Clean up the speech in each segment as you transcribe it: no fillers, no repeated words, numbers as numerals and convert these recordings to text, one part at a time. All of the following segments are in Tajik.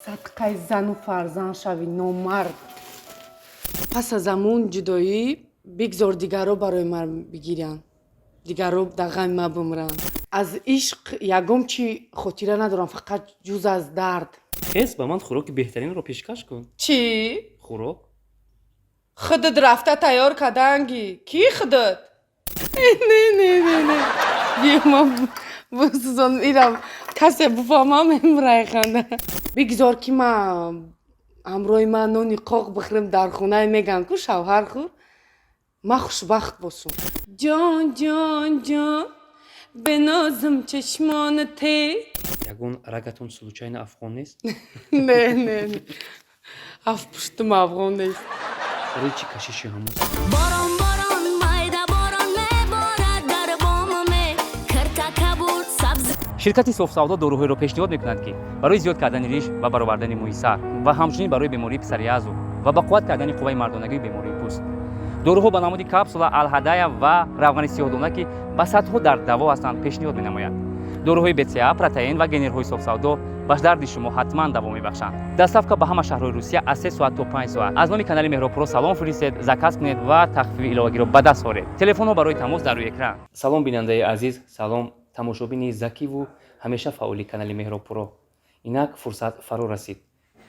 صدقه زن و فرزند شوی نامرد. پس از همون جدایی بگذار دیگرها برای من بگیرن، دیگرها در غم من بمرن. از عشق یگم چی خاطره ندارم، فقط جز از درد. خیس با من خوراک بهترین رو پیشکش کن. چی؟ خوراک؟ خودت رفته تیار کردنگی. کی خودت؟ نه بیا من بسوزن میرم، کسی بفهمم امرای خنده. بگذار که من همراه من نانی قاق بخورم در خونه، میگن که شوهر خور من خوشبخت باشم. جان جان جان بنازم چشمانته. یگون رگتون سلوچاین افغان نیست؟ نه اف پشتم افغان نیست. روی چی کشیشی همون؟ باران باران مایده باران میبارد در بامم کرتک بود سبز. شرکت سوفساودو داروهای را پیشنهاد میکنند که برای زیاد کردن ریش و برآوردن موی سر و همچنین برای بیماری پسریازو و با قوت کردن قوه مردانگی بیماری پوست داروها با نماد کپسولا الهدایا و روغن سیاه‌دانه که با صدها در دوا هستند پیشنهاد می‌نمایند. داروهای بتیا، پروتئین و گنرهای سوفساودو به درد شما حتما دوا می‌بخشند. دستافکا به همه شهرهای روسیه از 3 ساعت تا 5 ساعت. از نام کانال مهراب پرو سلام فرستید، زکات کنید و تخفیف الهاگی را به دست آورید. تلفن برای تماس در روی اکران. سلام بیننده عزیز، سلام тамошобини закӣ ву ҳамеша фаъоли канали Mehrob Pro. Инак фурсат фаро расид.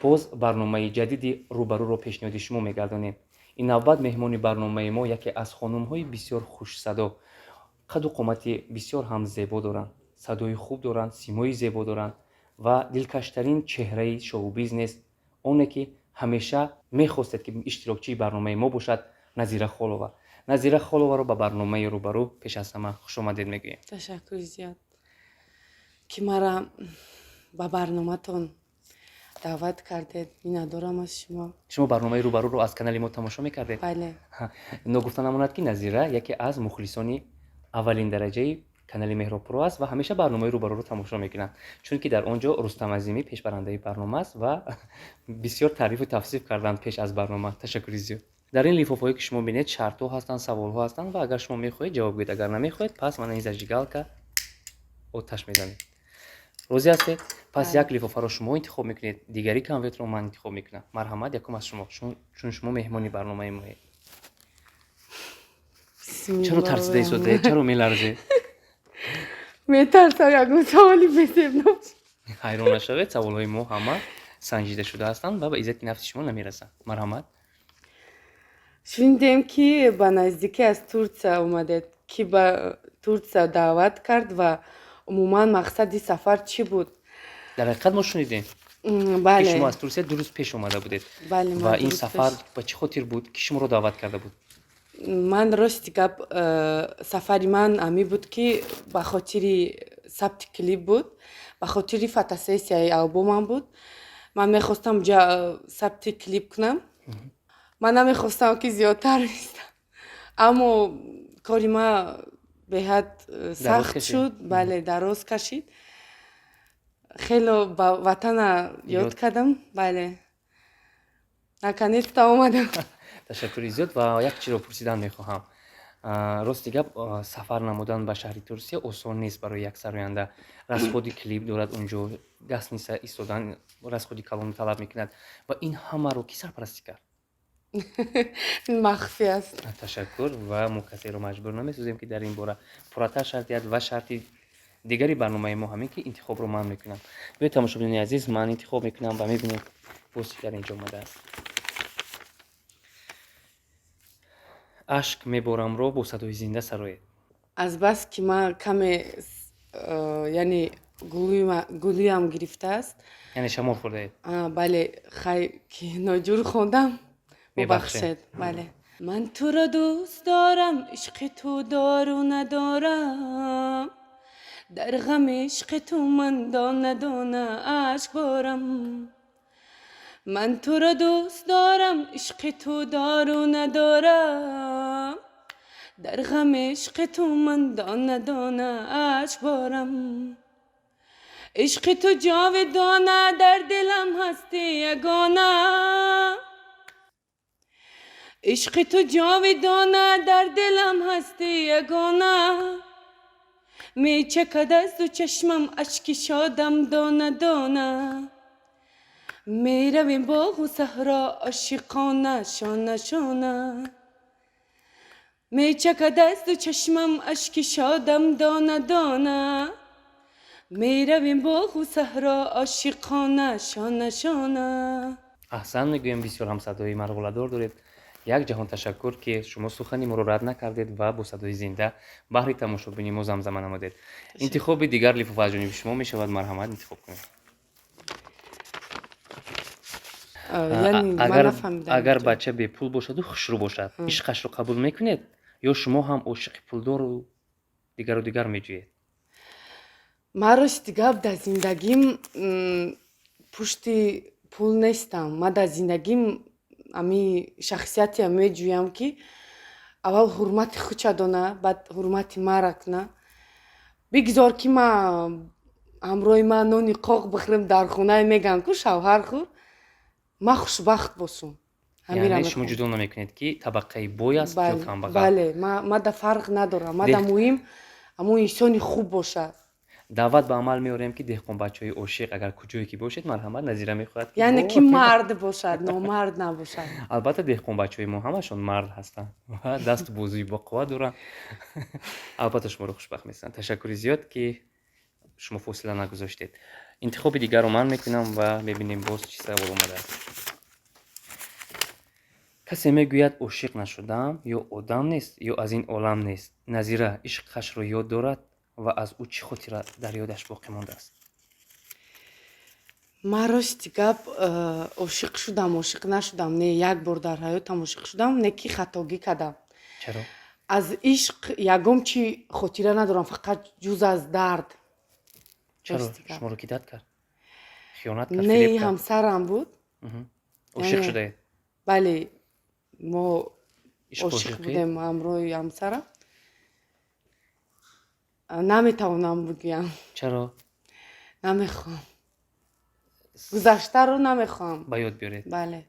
Боз барномаи ҷадиди рӯбарӯро пешниҳоди шумо мегардонем. Ин навбат меҳмони барномаи мо яке аз хонумҳои бисёр хушсадо, қаду қомати бисёр ҳам зебо доранд, садои хуб доранд, симои зебо доранд ва дилкаштарин чеҳраи шоу-бизнес, оне ки ҳамеша мехостед ки иштирокчии барномаи мо бошад, Назира холова. Назира холоваро ба барномаи рӯбарӯ пеш аз ҳама хушомадед мегӯем. ташаккур зиёд ки маро ба барноматон даъват кардед. миннатдорам аз шумо. шумо барномаи рӯбарӯро аз канали мо тамошо мекардед? бале. ногуфта намонад ки Назира яке аз мухлисони аввалин дараҷаи канали Mehrob Pro аст ва ҳамеша барномаи рӯбарӯро тамошо мекунад, чунки дар он ҷо Рустам Азимӣ пешбарандаи барнома аст ва бисёр таърифу тавсиф карданд пеш аз барнома. ташаккури зиёд. дар ин лифофҳое ки шумо бинед шартҳо ҳастанд, саволҳо ҳастанд ва агар шумо мехоҳед ҷавоб гӯед, агар намехоҳед пас мана ин зажигалка оташ мезанед. розӣ ҳастед? пас як лифофаро шумо интихоб мекунед, дигари конвертро ман интихоб мекунам. марҳамат, якум аз шумо, чун шумо меҳмони барномаи моед. чаро тарсида истодаед? чаро меларзед? метарсам ягон саволи бесеб набошад. ҳайрон нашавед, саволҳои мо ҳама санҷида шуда ҳастанд ва ба иззати нафси шумо намерасанд. марҳамат. шунидем ки ба наздикӣ аз турсия омадед, ки ба турсия даъват кард ва умуман мақсади сафар чӣ буд? дар ҳақиқат мо шунидем ки шумо аз турсия 2 рӯз пеш омада будед ва ин сафар ба чӣ хотир буд ки шуморо даъват карда буд? ман рости гап сафари ман ҳамин буд ки ба хотири сабти клип буд, ба хотири фотосессияи албомам буд. ман мехостам сабти клип кунам. ман намехостам ки зиёдтар истам, аммо кори ман беҳад сахт шуд. бале, дароз кашид. хело ба ватана ёд кардам. бале, наконец-то омадам. ташаккури зиёд ва як чизро пурсидан мехоҳам. рости гап сафар намудан ба шаҳри турсия осон нест барои як сароянда. расходи клип дорад унҷо, гаснisa истодан расходи калон талаб мекунад ва ин ҳамаро ки сарпарастӣ кард? махфӣ аст. ташаккур ва мо касеро маҷбур намесозем ки дар ин бора пурратар шарт диҳад ва шарти дигари барномаи мо ҳамин ки интихобро ман мекунам. биёед тамошобини азиз, ман интихоб мекунам ва мебинед боз чӣ дар инҷо омадааст. ашк меборамро бо садои зинда сароед. аз бас ки ман каме яъне гулӯям гирифтааст. яъне шамол хӯрдаед? бале, хай ки ноҷур хондам, бубахшед. бале. ман туро дӯст дорам, ишқи ту дору надорам, дар ғами ишқи ту ман дона дона ашк борам. ман туро дӯст дорам, ишқи ту дору надорам, дар ғами ишқи ту ман дона дона ашк борам. ишқи ту ҷовидона дар дилам ҳасти ягона, ишқи ту ҷовидона дар дилам ҳасти ягона. мечакад аз ду чашмам ашки шодам дона дона, میرویم باغ و صحرا عاشقانه شانه شانه میچکد از دو چشمم اشک شادم دانه دانه میرویم باغ و صحرا عاشقانه شانه شانه. احسن میگویم بسیار هم صدای مرغوله‌دار دارید. یک جهان تشکر که شما سخنی ما رو رد نکردید و با صدای زنده بهر تماشابینی ما زمزمه نمودید. انتخاب دیگر لفاف از جانب شما می شود. مرحمت انتخاب کنید. اگر بچه به پول باشد و خوشرو باشد عشقش رو قبول میکنید یا شما هم عاشق پولدار و دیگر میجویید؟ من راست گپ در زندگیم پشتی پول نیستم. من در زندگیم امی شخصیتی میجویم که اول حرمت خودت دانه بعد حرمت مرا کنه. بگذار که من همراه من نانی قاق بخورم در خونه میگم که شوهر خور من خوشبخت باشم. یعنی شما جدا نمیکنید که طبقه بوی است یا کمبغل؟ بله من در فرق ندارم. من در مهم اما انسانی خوب باشه. دعوت به عمل میاریم که دهقان بچهای عاشق اگر کجایی که باشید مرحمت نظیره میخواهد که یعنی که مرد باشد نامرد نباشد. البته دهقان بچهای ما همشون مرد هستند و دست بازوی با قوت دارن. البته شما رو خوشبخت میسن. تشکر زیاد که شما فاصله نگذاشتید. انتخاب دیگر رو من میکنم و ببینیم باز چی سوال اومده است. کسی میگوید عاشق نشدم یا آدم نیست یا از این عالم نیست. نظیره عشقش رو یاد دارد و از او چی خاطره در یادش باقی مانده است؟ من راست گپ عاشق شدم عاشق نشدم نه. یک بار در حیاتم عاشق شدم نه که خطاگی کردم. چرا؟ از عشق یگم چی خاطره ندارم فقط جز از درد. چرا؟ شما رو کی داد کرد؟ خیانت کرد؟ نه همسرم بود. عاشق شده؟ بله ما عاشق بودیم همراه همسرم. نمیتونم بگم. چرا؟ نمیخوام. گذشته رو نمیخوام با یاد بیارید. بله.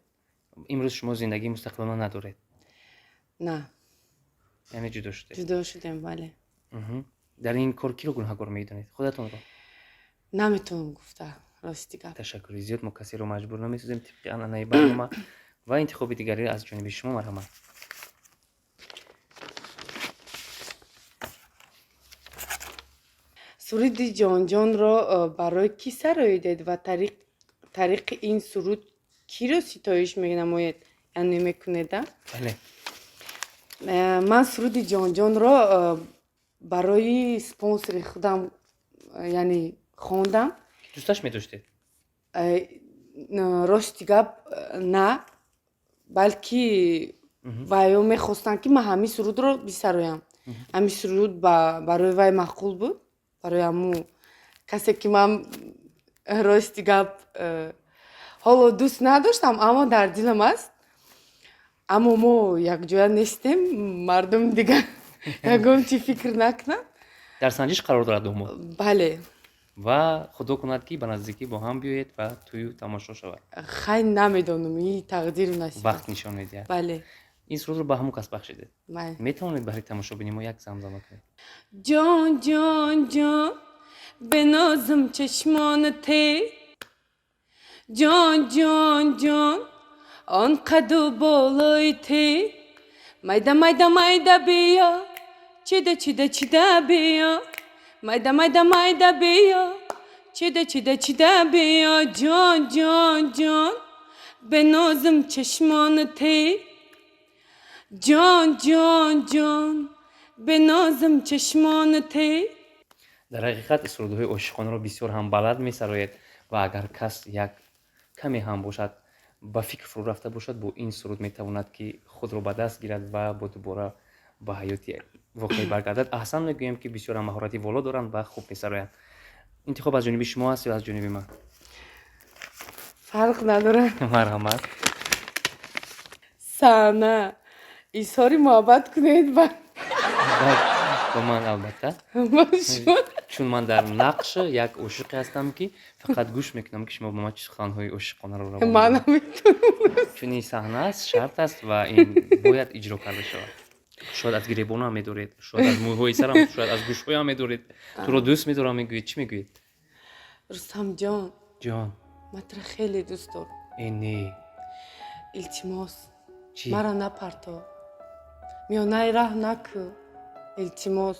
امروز شما زندگی مستقلانه ندارید؟ نه. یعنی جدا شده؟ جدا شدیم بله. در این کار کی رو گناهکار میدونید؟ خودتون رو؟ نمیتونم گفته راستی گپ. تشکر زیاد. ما کسی رو مجبور نمیسازیم طبق عنعنه برنامه و انتخاب دیگری از جانب شما مرحمت. سرود جان جان را برای کی سراییدید و طریق این سرود کی را ستایش می‌نمایید یعنی میکنید؟ بله. من سرود جان جان را برای سپانسر خودم یعنی خواندم. دوستش می‌داشتید؟ راستی گپ نه بلکه وایو میخواستن که من همین سرود رو بسرایم. همین سرود برای وای معقول بود. برای امو کسی که من راستی گپ حالا دوست نداشتم اما در دلم است. اما ما یک جا نیستیم مردم دیگه یکم چی فکر نکنن. در سنجش قرار دارد دوم؟ بله. و خدا کند که به نزدیکی با هم بیایید و توی تماشا شود. خیلی نمیدونم این تقدیر نصیب وقت نشان میدهد. بله. این سرود رو به همون کس بخشیده. بله. میتونید برای تماشابینی ما یک زمزمه کنید؟ جان جان جان به نازم چشمانته جان جان جان آن قد و بالایته میده میده میده بیا چیده چیده چیده بیا میده میده میده بیا چیده چیده چیده بیا جان جان جان به نازم چشمانته جان جان جان به نازم چشمانته. در حقیقت سرودهای عاشقانه را بسیار هم بلد می‌سراید و اگر کس یک کمی هم باشد با فکر فرو رفته باشد با این سرود میتواند که خود را به دست گیرد و با دوباره به حیات واقعی برگردد. احسن میگویم که بسیار هم مهارتی والا دارند و خوب می‌سرایند. انتخاب از جانب شما است یا از جانب من؟ فرق نداره. مرحمت. سانه ایساری محبت کنید با من البته چون من در نقش یک عاشق هستم که فقط گوش میکنم که شما با من چه سخن‌های عاشقانه رو روان من نمیتونم چون این صحنه است شرط است و این باید اجرا کرده شود. شاید از گریبان هم میدارید، شاید از موهای سرم، شاید از گوش‌های هم میدارید. تو رو دوست میدارم میگوید. چی میگوید؟ رستم جان جان матра хеле дӯст дорам. не илтимос чӣ мара напарто миёнаи раҳ накӯ илтимос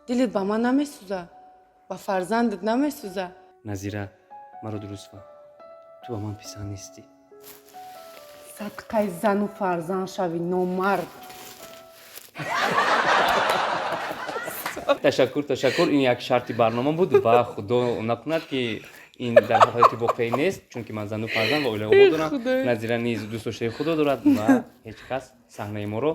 дилет ба ман намесӯза ба фарзандат намесӯза назира маро дуруст фаҳм ту ба ман писанд нестӣ садқаи зану фарзанд шави номард ташаккур ин як шарти барнома буд ва худо накунад ки ин дар ҳолати воқеӣ нест чунки ман зану фарзанд ва оилаобод дорам назира низ дӯстдоштаи худо дорад ва ҳеҷ кас саҳнаи моро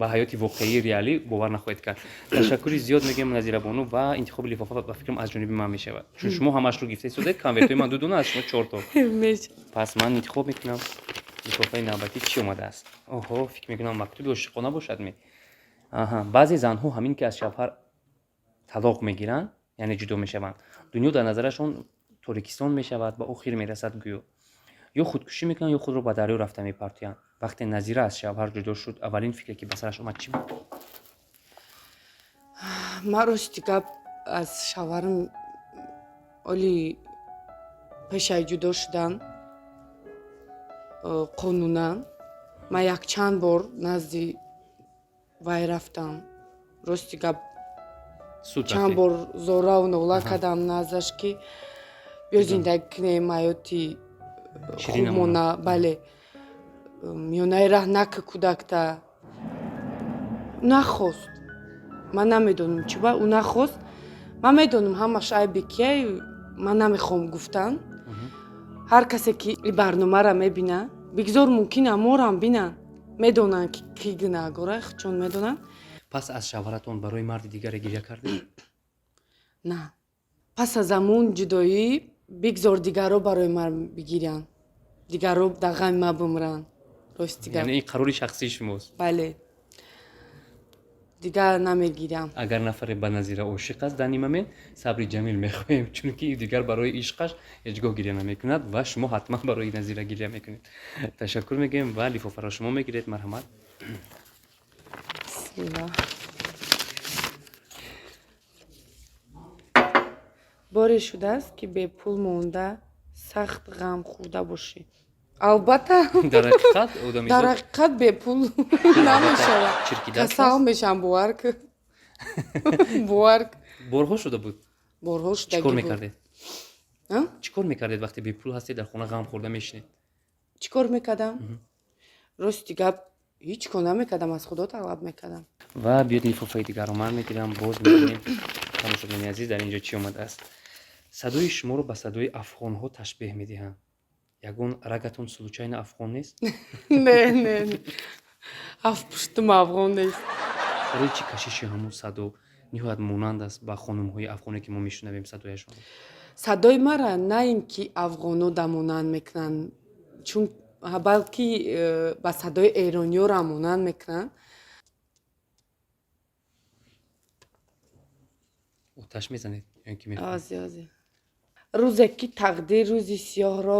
ба ҳаёти воқеӣ реалӣ бовар нахоҳед кард ташаккури зиёд мегӯям назира бону ва интихоби лифофа ба фикрам аз ҷониби ман мешавад чун шумо ҳамашро гифта истодед конвертҳои ман 2 дона аз шумо 4 то пас ман интихоб мекунам лифофаи навбатӣ чӣ омадааст оҳо фикр мекунам мактуби ошиқона бошад баъзе занҳо ҳамин ки аз шавҳар талоқ мегиранд яъне ҷудо мешаванд дунё дар назарашон торикистон мешавад ба охир мерасад гӯё ё худкушӣ мекунанд ё худро ба дарё рафта мепартоянд вақте назира аз шавҳар ҷудо шуд аввалин фикре ки ба сараш омад чӣ буд ман рости гап аз шавҳарам оли пешаи ҷудо шудан қонунан ман якчанд бор назди вай рафтам рости гап чанд бор зораву нола кардам наздаш ки биё зиндагӣ кунем ҳаёти хубмона бале миёнаи раҳ накӣ кӯдакта нахост ман намедонам чӣ ба ӯ нахост ман медонам ҳамаш айби кияй ман намехоҳам гуфтан ҳар касе ки ин барномаро мебина бигзор мумкина морам бинан медонанд ки кӣ гунаҳгора чун медонанд пас аз шавҳаратон барои марди дигаре гиря кардед на пас аз ҳамун ҷудоӣ бигзор дигаро барои ман бигиранд дигаро дар ғами ман бимранд рости гап яъне ин қарори шахсии шумост бале дигар намегирам агар нафаре ба назира ошиқ аст дар ин момент сабри ҷамил мехоҳем чунки дигар барои ишқаш ҳеҷ гоҳ гиря намекунад ва шумо ҳатман барои назира гиря мекунед ташаккур мегӯем ва лифофаро шумо мегиред марҳамат бисмилла боре шудааст ки бепул монда сахт ғам хӯрда бошӣ албатта дар ҳақиқат дар ҳақиқат бепул намешавад касал мешавам бовар борҳо шуда буд борҳо шудагӣ чӣ кор буд мекардед чӣ кор мекардед вақте бепул ҳастед дар хона ғам хӯрда мешинед чӣ кор мекардам рости гап ҳеҷ кор намекардам аз худо талаб мекардам ва биёд лифофаи дигарро ман мегирам боз мебинем тамошобини азиз дар инҷо чӣ омадааст садои шуморо ба садои афғонҳо ташбеҳ медиҳанд ягон рагатон случайно афғон нест не афпуштум афғон нест барои чӣ кашиши ҳамун садо ниҳоят монанд аст ба хонумҳои афғоне ки мо мешунавем садояшон садои мара на ин ки афғоно дамонанд мекунанд чун балки ба садои эрониё рамонанд мекунанд оташ мезанед ози рӯзе ки тақдир рӯзи сиёҳро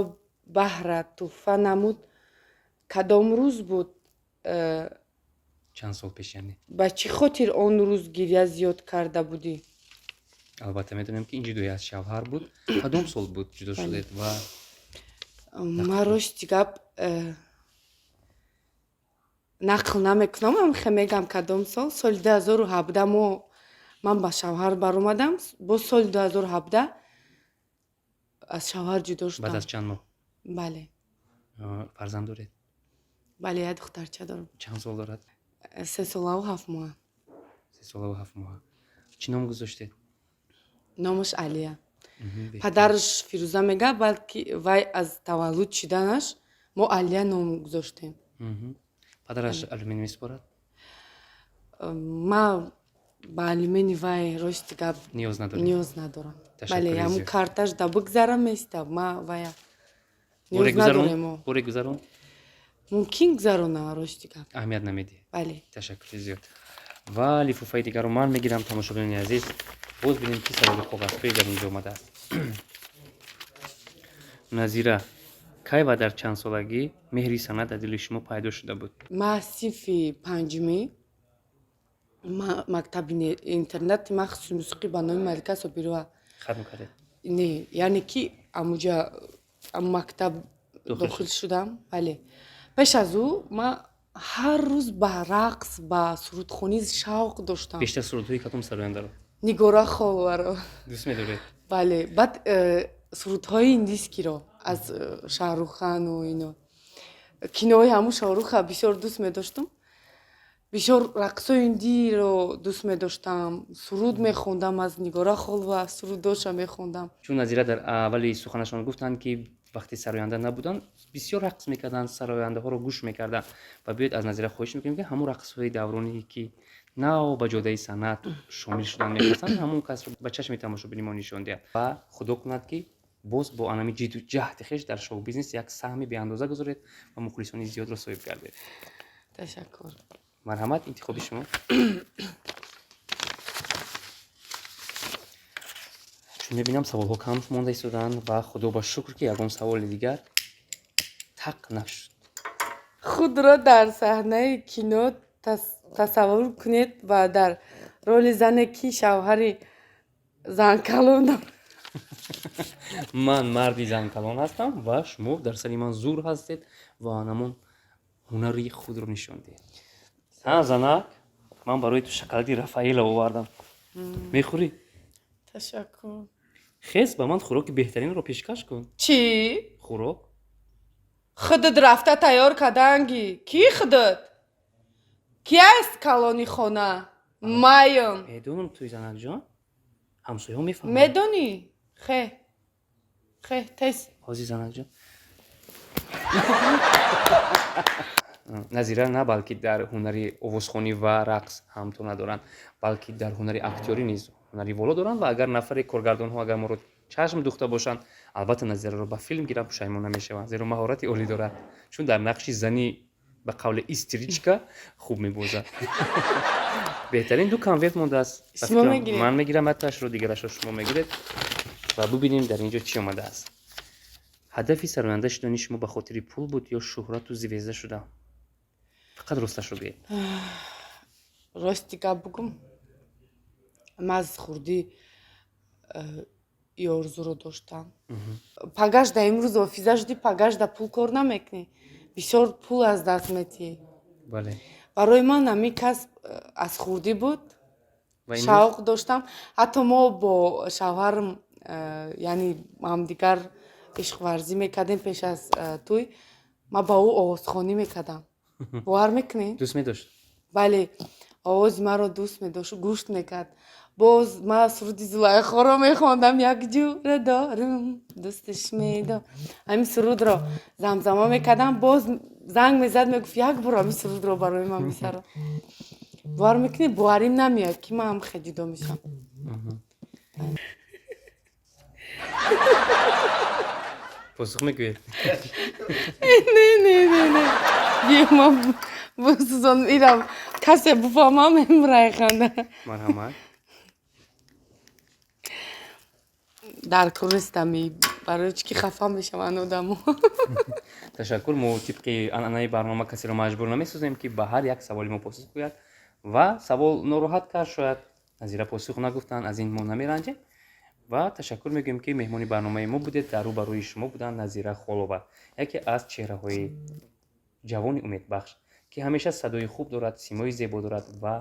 баҳра тӯҳфа намуд кадом рӯз буд чанд сол пеш яъне ба чӣ хотир он рӯз гиря зиёд карда будӣ албатта медонем ки ин ҷудоӣ аз шавҳар буд кадом сол буд ҷудо шудед ва ман рости гап нақл намекунам амхе мегам кадом сол соли 2017 ман ба шавҳар баромадам бо соли 2017 аз шавҳар ҷудо шудам баъд аз чанд моҳ бале фарзанд доред бале як духтарча дорам чанд сол дорад 3 солаву 7 моҳ 3 солаву 7 моҳ чӣ ном гузоштед номаш алия падараш фирӯза мегӯяд балки вай аз таваллуд шуданаш мо алия ном гузоштем падараш алюмини месупорад ман ба алюмини вай рости гап ниёз надорам бале ҳамун карташ да бигзарам места ма вая ниёз надорем боре гузарон мумкин гузаронам рости гап аҳамият намедиҳед бале ташаккури зиёд ва лифофаи дигарро ман мегирам тамошобини азиз боз бинем ки саволи коғазпӯй дар инҷо омадааст назира кай ва дар чанд солагӣ меҳри санъат дар дили шумо пайдо шуда буд ман синфи панҷумӣ мактаби интернати махсуси мусиқӣ ба номи малика собирова хатм кардед не яъне ки амуҷа мактаб дохил шудам. Бале. Пеш аз ӯ ман ҳар рӯз ба рақс, ба сурудхонӣ шавқ доштам. Бештар сурудҳои кадом сарояндаро Нигора Холваро. дӯст медоред? Бале. Баъд сурудҳои индискиро аз Шаҳруххану ино. Кинои ҳамун Шаҳруха бисёр дӯст медоштам. Бисёр рақсои индиро дӯст медоштам. Суруд мехондам аз Нигора Холва, сурудоша мехондам. чун Назира дар аввали суханашон гуфтанд ки вақти сароянда набуданд бисёр рақс мекарданд, сарояндаҳоро гӯш мекарданд. Ва биёед аз Назира хоҳиш мекунем ки ҳамун рақсҳои давроние ки нав ба ҷодаи санъат шомил шудан мехостанд ҳамун касро ба чашми тамошобини мо нишон диҳад. Ва худо кунад ки боз бо анами ҷидду ҷаҳди хеш дар шоу-бизнес як саҳми беандоза гузоред ва мухлисони зиёдро соҳиб гардед. Ташаккур. марҳамат, интихоби шумо. чун мебинам саволҳо кам монда истоданд ва худо ба шукр ки ягон саволи дигар так нашуд. Худро дар саҳнаи кино тасаввур кунед ва дар роли зане ки шавҳари занкалон. ман марди занкалон ҳастам ва шумо дар сари ман зур ҳастед ва анамон ҳунари худро нишон диҳед. занак, ман барои ту шоколади рафаэло овардам. мехӯрӣ? Ташаккур. хез ба ман хӯроки беҳтаринро пешкаш кун. Чӣ? хӯрок? Худат рафта тайёр каданги? Ки худат? Ки аст калони хона? Маём. медонам туи занакҷон. ҳамсояҳо мефаҳманд. Медонӣ? Хе. Тез. ҳозир занакҷон. назира на балки дар ҳунари овозхонӣ ва рақс ҳамто надоранд, балки дар ҳунари актёрӣ низ ҳунари воло доранд ва агар нафари коргардонҳо агар моро чашм духта бошанд, албатта Назираро ба филм гирам пушаймон намешаванд, зеро маҳорати олӣ дорад, чун дар нақши зани ба қавли истиричка хуб мебозад. беҳтарин ду конверт мондааст. Шумо мегиред? ман мегирам ҳаттаашро, дигарашро шумо мегиред ва бибинем дар инҷо чӣ омадааст. ҳадафи сароянда шудани шумо ба хотири пул буд ё шӯҳрату звезда шуда? фақат росташро бигӯед. Рости гап бигӯм. Ман аз хурдӣ ё орзуро доштам. Пагашда имрӯз офиза шудӣ, пагашда пул кор намекунӣ. Бисёр пул аз даст метиҳӣ. бале. барои ман ҳамин касб аз хурдӣ буд. ва имрӯз шавқ доштам. ҳатто мо бо шавҳарам яъни ҳамдигар ишқварзӣ мекардем пеш аз туй. Ман ба ӯ овозхонӣ мекардам. бовар мекунӣ? дӯст медошт? бале, овози маро дӯст медошт, гӯш мекард. боз ман суруди Зулайхоро мехондам. як ҷура дорам дӯсташ медор. ҳамин сурудро замзама мекардам. боз занг мезад мегуфт як бор ҳамин сурудро барои ман бисаро. бовар мекунӣ боварим намеояд ки ман ҳам хеле ҷудо мешавам. посух мегӯед? не бия ман бусузон ирам касе буфамам мемрайханда. марҳамат. даркурестами барои чӣ ки хафа мешаванд одамо. ташаккур. мо тибқи анъанаи барнома касеро маҷбур намесозем ки ба ҳар як саволи мо посух гӯяд ва савол нороҳат кард шояд Назира посух нагуфтанд, аз ин мо намеранҷем ва ташаккур мегӯем ки меҳмони барномаи мо будед. дар рӯбарӯи шумо буданд Назира Холова, яке аз чеҳраҳои ҷавони умедбахш ки ҳамеша садои хуб дорад, симои зебо дорад ва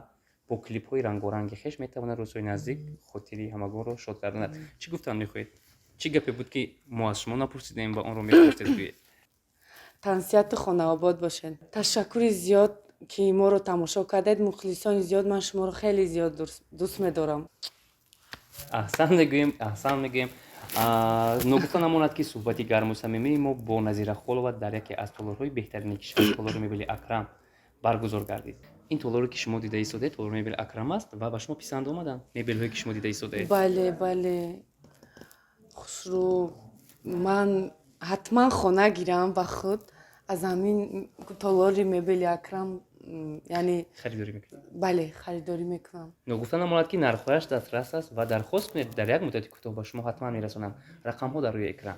бо клипҳои рангоранги хеш метавонад рӯзҳои наздик хотири ҳамагонро шод гардонад. чӣ гуфтан мехоҳед? чӣ гапе буд ки мо аз шумо напурсидем ва онро мехостед гӯед? тансиҳату хонаобод бошед. ташаккури зиёд ки моро тамошо кардед. мухлисони зиёд. ман шуморо хеле зиёд дӯст медорам. аҳсан мегӯем. ногуфта намонад ки суҳбати гарму самимии мо бо Назира Холова дар яке аз толорҳои беҳтарини кишвар, толори мебели Акрам баргузор гардид. ин толоре ки шумо дида истодед толори мебели Акрам аст ва ба шумо писанд омаданд мебелҳое ки шумо дида истодед? бале хушрӯ. ман ҳатман хона гирам ба худ аз ҳамин толори мебели Акрам. яъне харидорӣ мекунед? бале, харидорӣ мекунам. ногуфта намонад ки нархҳояш дастрас аст ва дархост кунед дар як муддати кӯтоҳ ба шумо ҳатман мерасонам. рақамҳо дар рӯи экран.